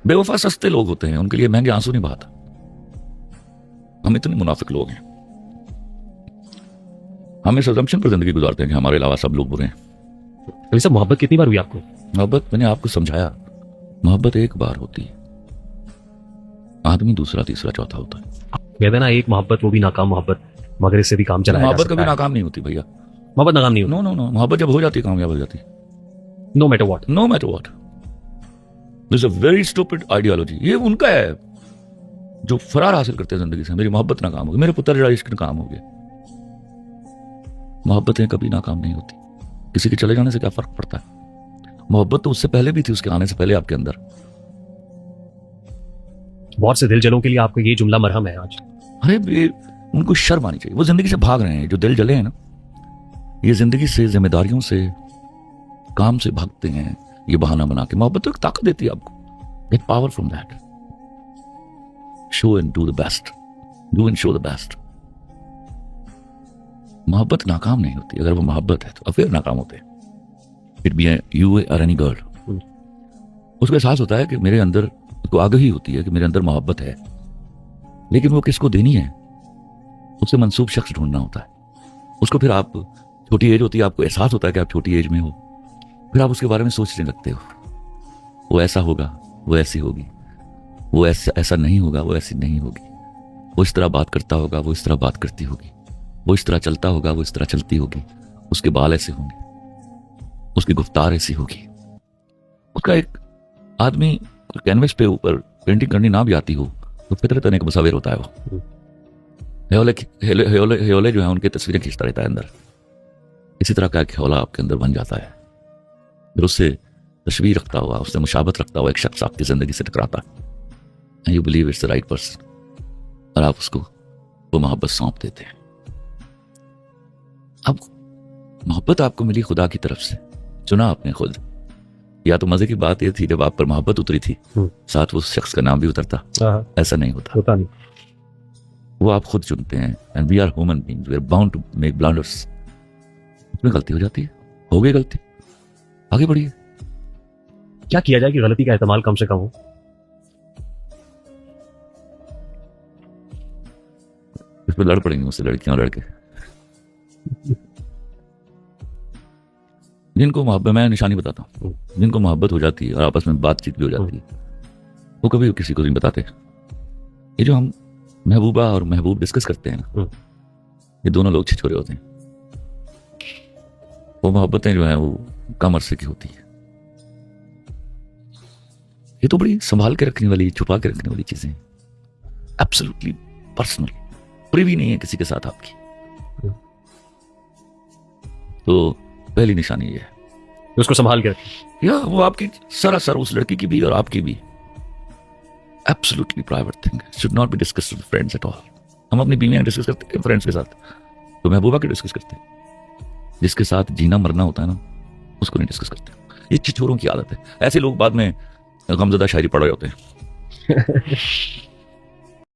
बेवफा सस्ते लोग होते हैं, उनके लिए महंगे आंसू नहीं बहाता। हम इतने मुनाफिक लोग हैं, हम इस assumption पर जिंदगी गुजारते हैं कि हमारे अलावा सब लोग बुरे हैं। कभी साहब मोहब्बत कितनी बार हुई आपको? मोहब्बत, मैंने आपको समझाया, मोहब्बत एक बार होती है, आदमी दूसरा तीसरा चौथा होता है। कहते हैं ना, एक मोहब्बत वो भी नाकाम मोहब्बत, मगर इससे भी काम चलाया जा मोहब्बत सकता कभी है। नाकाम नहीं होती भैया। मोहब्बत नाकाम नहीं होती, नो नो नो, मोहब्बत जब हो जाती है कामयाब हो जाती है, no matter what. No matter what. This a very stupid ideology. ये उनका है जो फरार हासिल करते हैं जिंदगी से। मेरी मोहब्बत नाकाम हो गई, मेरे पुत्र जरा इश्क नाकाम हो गया। मोहब्बतें कभी नाकाम नहीं होती। किसी के चले जाने से क्या फर्क पड़ता है? मोहब्बत तो उससे पहले भी थी, उसके आने से पहले आपके अंदर। बहुत से दिल जलों के लिए आपका ये जुमला मरहम है आज। अरे उनको शर्म आनी चाहिए। वो जिंदगी से भाग रहे हैं, जो दिल जले हैं ना, ये जिंदगी से, जिम्मेदारियों से, काम से भागते हैं ये बहाना बना के। मोहब्बत तो एक ताकत देती है आपको। Get power from that. Show and do the best, do and show the best. मोहब्बत नाकाम नहीं होती। अगर वो मोहब्बत है तो अफेयर नाकाम होते हैं। इट बी यू और एनी गर्ल। उसको एहसास होता है कि मेरे अंदर, उसको आगाही होती है कि मेरे अंदर मोहब्बत है, लेकिन वो किसको देनी है, उससे मंसूब शख्स ढूंढना होता है। उसको फिर आप, छोटी एज होती है, आपको एहसास होता है कि आप छोटी एज में हो, फिर आप उसके बारे में सोचने लगते हो। वो ऐसा होगा, वो ऐसी होगी, वो ऐसा नहीं होगा, वो ऐसी नहीं होगी, वो इस तरह बात करता होगा, वो इस तरह बात करती होगी, वो इस तरह चलता होगा, वो इस तरह चलती होगी, उसके बाल ऐसे होंगे, उसकी गुफ्तार ऐसी होगी। उसका एक आदमी कैनवस पे ऊपर पेंटिंग करनी ना भी आती हो तो फितरतन एक मुसव्विर होता है। वो हेयोले जो है उनकी तस्वीरें खींचता रहता है अंदर। इसी तरह का एक हेयोला आपके अंदर बन जाता है। फिर उससे तस्वीर रखता हुआ, उससे मुशाबत रखता हुआ एक शख्स आपकी जिंदगी से टकराता है। You believe it's the right person, और आप उसको वो मोहब्बत सौंप देते हैं। अब मोहब्बत आपको मिली खुदा की तरफ से, चुना आपने खुद। या तो मजे की बात यह थी जब आप पर मोहब्बत उतरी थी, साथ वो शख्स का नाम भी उतरता। ऐसा नहीं होता नहीं। वो आप खुद चुनते हैं। And we are human beings, we are bound to make blunders. उसमें गलती हो जाती है, हो गई गलती, आगे बढ़िए। क्या किया जाए कि गलती का एहतमाल कम से कम हो? इस पर लड़ पड़ेंगे मुझसे लड़कियां और लड़के। जिनको मोहब्बत, मैं निशानी बताता हूँ, जिनको मोहब्बत हो जाती है और आपस में बातचीत भी हो जाती है, वो कभी किसी को नहीं बताते। ये जो हम महबूबा और महबूब डिस्कस करते हैं ना, ये दोनों लोग छिछोरे होते हैं। वो मोहब्बतें जो हैं वो कम अरसे की होती है। ये तो बड़ी संभाल के रखने वाली, छुपा के रखने वाली चीजें, एब्सोल्युटली पर्सनल, प्रिवी नहीं है किसी के साथ आपकी। तो पहली निशानी ये है, उसको संभाल के रखें। या वो आपकी सरासर, उस लड़की की भी और आपकी भी, absolutely private thing, should not be discussed with friends at all. हम अपनी बीवियां डिस्कस करते हैं फ्रेंड्स के साथ, तो महबूबा के डिस्कस करते हैं। जिसके साथ जीना मरना होता है ना, उसको नहीं डिस्कस करते। ये छिछोरों की आदत है। ऐसे लोग बाद में गमज़दा शायरी पढ़ रहे होते हैं।